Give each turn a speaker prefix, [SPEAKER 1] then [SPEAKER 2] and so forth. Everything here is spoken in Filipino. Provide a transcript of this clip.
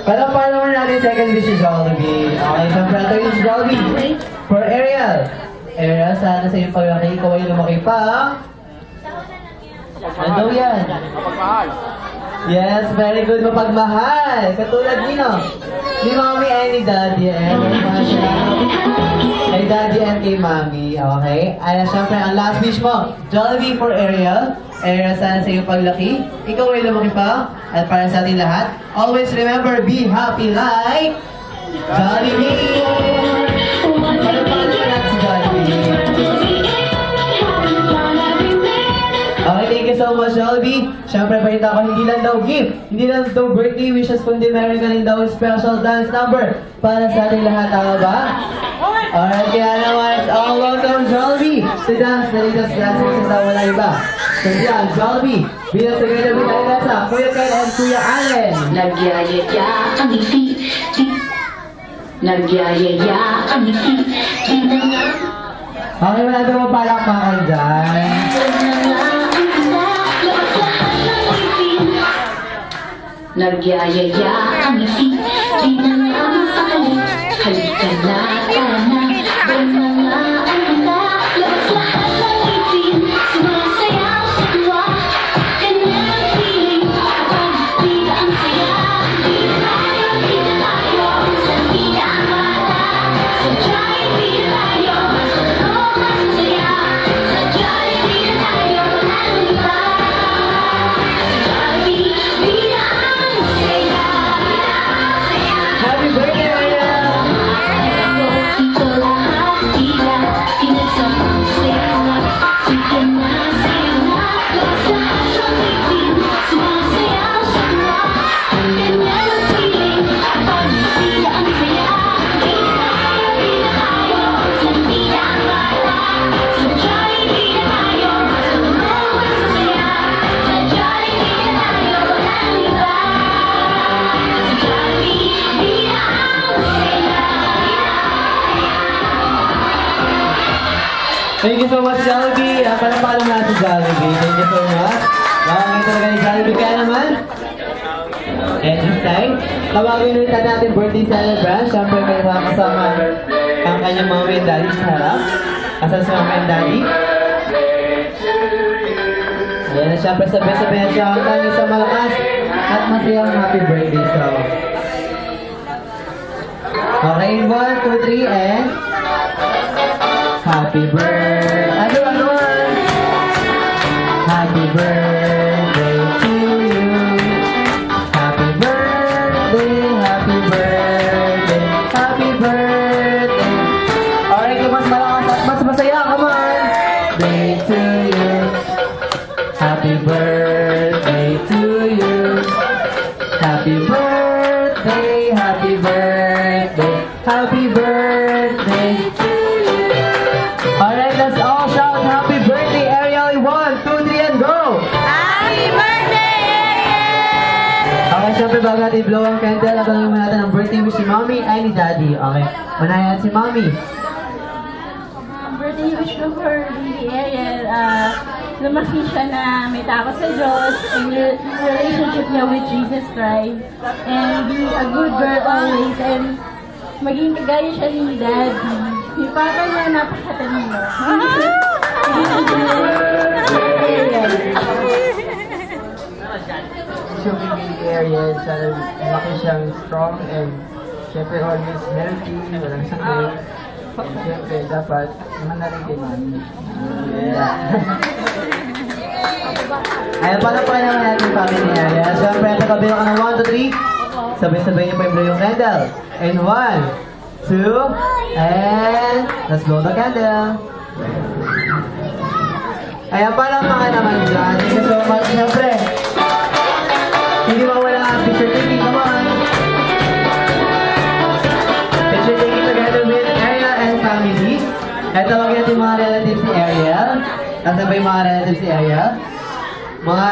[SPEAKER 1] Pero paano naman natin second wish si Jollibee? Okay, siyempre ito yung Jollibee. For Ariel. Ariel, sana sa iyong paglaki, ikaw ay lumaki pa. Ano yan? Yes, very good, mapagmahal. Katulad nino. Ni Mommy and ni Daddy and kay Daddy and kay Mommy, okay? Ay, syempre, ang last wish mo, Jollibee for Ariel. Ariel, sana sa iyong paglaki, ikaw ay lumaki pa. At para sa ating lahat, always remember, be happy like Jollibee! Ano pa naman si Jollibee? Okay, thank you so much, Jollibee. Siyempre, balita ko, hindi lang daw gift, hindi lang daw birthday wishes, kundi meron ka rin daw special dance number para sa ating lahat, tama ba? Alright, kaya naman, all welcome, Jollibee, to dance the latest dances sa wala iba. So yan, Jollibee, bilang sa ganda mo tayo sa Kuya Ken and Kuya Allen.
[SPEAKER 2] Nagyayaya ang ngiti, nagyayaya ang ngiti,
[SPEAKER 1] Okay, wala daw mapalakpakan dyan.
[SPEAKER 2] Nagyayaya ang ngiti, di na nga mapakalit. Halika na, tara na, doon na nga ang handa. Labas lahat ng ngipin, sumasayaw sa tuwa. Ganyan ang feeling, kapag tila ang saya. Di na tayo, saan tila ang bata. Sa Jollibee na tayo, mas totoo, mas masaya. Sa Jollibee na tayo, walang iba. Sa Jollibee,
[SPEAKER 1] Happy birthday, Ariel!
[SPEAKER 2] ito lahat tila pinagsamaang saya. Sige na, sayo na, labas lahat ng ngipin, sumasayaw sa tuwa. Ganyan ang feeling, kapag tila ang saya. Di na tayo, saan tila ang bata. Sa Jollibee na tayo, mas totoo, mas masaya. Sa Jollibee na tayo, walang iba. Sa Jollibee, di na ang saya.
[SPEAKER 1] Thank you so much, Jollibee. Palapalam na si Jollibee. Thank you so much. Nakakay talaga ni Jollibee. Kaya naman, and this time, tawagin ulit natin birthday celebrant. Siyempre, may kasama ang kanyang mommy and daddy sa harap. Asan si mommy and daddy? Ayan, siyempre sabi-sabihan siya ang tangi sa malakas at masayang happy birthday. So, okay, 1, 2, 3, and happy birthday! Ano? Happy birthday to you. Happy birthday, happy birthday, happy birthday. Alright, mas malakas at mas masaya, come on! Day to you. Happy birthday to you. Happy birthday, happy birthday, happy birthday to you. Alright, let's all shout happy birthday, Ariel. 1, 2, 3, and go!
[SPEAKER 3] Happy birthday, Ariel!
[SPEAKER 1] Okay, syempre bago natin i-blow ang candle, nagawin mo natin ang birthday wish si Mommy ay ni Daddy. Okay, manayan si Mommy.
[SPEAKER 3] Birthday wish ko for Baby Ariel, lumaki siya na may takot sa Diyos and yung relationship niya with Jesus Christ and be a good girl always and maging kagaya siya ni Daddy. Yung papa niya napakatalino.
[SPEAKER 1] So, Baby Ariel, sana laki siyang strong and syempre always healthy, walang sakit. And syempre, dapat manarin kay Mommy. Yeah. Ayan, paano pa naman natin yung family ni Ariel? Syempre, pagkabilang ka ng 1, 2, 3, sabay-sabay niyo pa yung blow yung candle. And 1, 2, and let's blow the candle. Ayan, palamakan naman dyan. Thank you so much. Syempre, hindi mawala ang picture taking. Come on. Picture taking together with Ariel and family. At tawagin natin mga relatives ni Ariel. Nasaan ba yung mga relatives ni Ariel? Mga